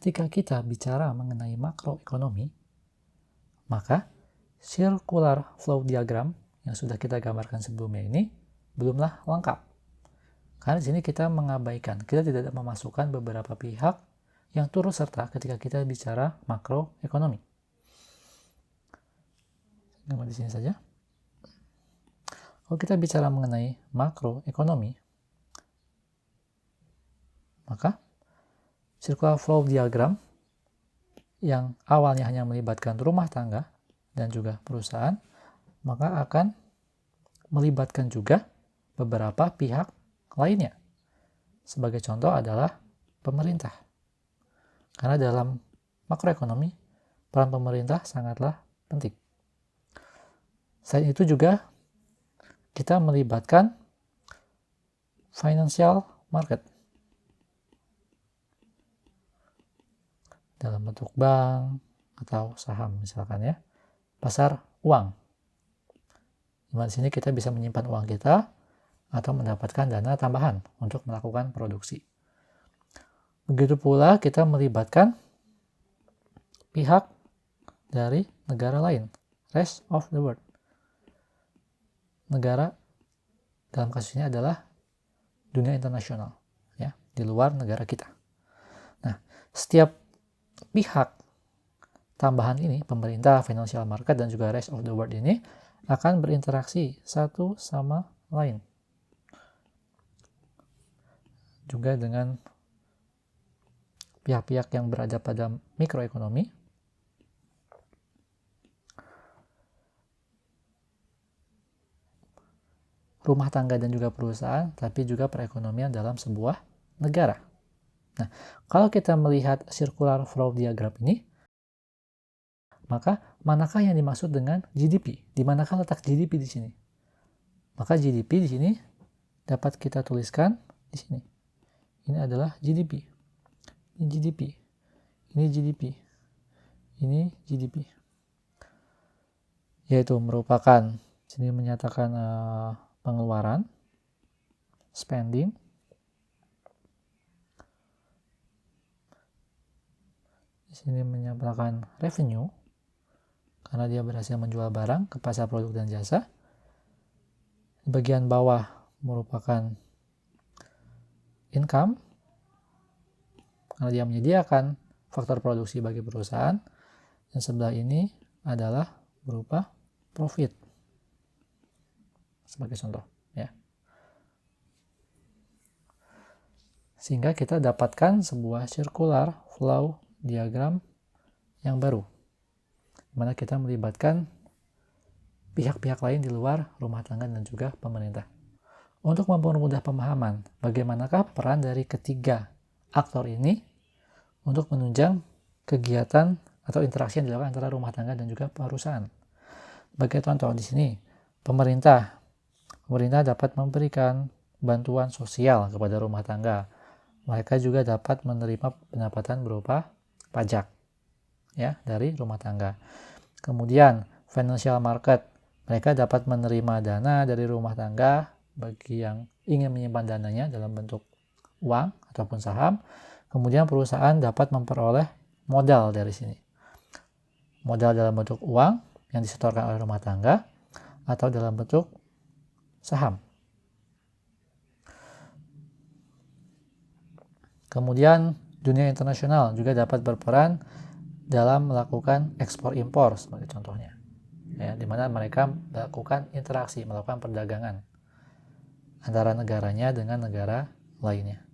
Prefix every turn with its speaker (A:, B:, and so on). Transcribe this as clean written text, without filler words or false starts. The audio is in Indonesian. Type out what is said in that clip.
A: ketika kita bicara mengenai makroekonomi, maka circular flow diagram yang sudah kita gambarkan sebelumnya ini belumlah lengkap. Karena di sini kita mengabaikan, kita tidak memasukkan beberapa pihak yang turut serta ketika kita bicara makroekonomi. Gambar di sini saja. Kalau kita bicara mengenai makroekonomi, maka circular flow diagram yang awalnya hanya melibatkan rumah tangga dan juga perusahaan, maka akan melibatkan juga beberapa pihak lainnya. Sebagai contoh adalah pemerintah. Karena dalam makroekonomi, peran pemerintah sangatlah penting. Selain itu juga kita melibatkan financial market dalam bentuk bank atau saham misalkan ya, pasar uang. Di sini kita bisa menyimpan uang kita atau mendapatkan dana tambahan untuk melakukan produksi. Begitu pula kita melibatkan pihak dari negara lain, rest of the world. Negara dalam kasus ini adalah dunia internasional, ya, di luar negara kita. Nah, setiap pihak tambahan ini, pemerintah, financial market, dan juga rest of the world ini akan berinteraksi satu sama lain. Juga dengan pihak-pihak yang berada pada mikroekonomi, rumah tangga dan juga perusahaan, tapi juga perekonomian dalam sebuah negara. Nah, kalau kita melihat circular flow diagram ini, maka manakah yang dimaksud dengan GDP? Di manakah letak GDP di sini? Maka GDP di sini dapat kita tuliskan di sini. Ini adalah GDP. Ini GDP. Ini GDP. Ini GDP. Yaitu merupakan, sini menyatakan pengeluaran, spending, di sini menyatakan revenue, karena dia berhasil menjual barang ke pasar produk dan jasa. Di bagian bawah merupakan income, karena dia menyediakan faktor produksi bagi perusahaan. Dan sebelah ini adalah berupa profit, sebagai contoh, ya. Sehingga kita dapatkan sebuah circular flow diagram yang baru, di mana kita melibatkan pihak-pihak lain di luar rumah tangga dan juga pemerintah. Untuk mempermudah pemahaman bagaimanakah peran dari ketiga aktor ini untuk menunjang kegiatan atau interaksi yang dilakukan antara rumah tangga dan juga perusahaan. Sebagai contoh di sini, pemerintah dapat memberikan bantuan sosial kepada rumah tangga. Mereka juga dapat menerima pendapatan berupa pajak, ya, dari rumah tangga. Kemudian financial market, mereka dapat menerima dana dari rumah tangga bagi yang ingin menyimpan dananya dalam bentuk uang ataupun saham. Kemudian perusahaan dapat memperoleh modal dari sini. Modal dalam bentuk uang yang disetorkan oleh rumah tangga atau dalam bentuk saham. Kemudian dunia internasional juga dapat berperan dalam melakukan ekspor-impor sebagai contohnya, ya, di mana mereka melakukan interaksi, melakukan perdagangan antara negaranya dengan negara lainnya.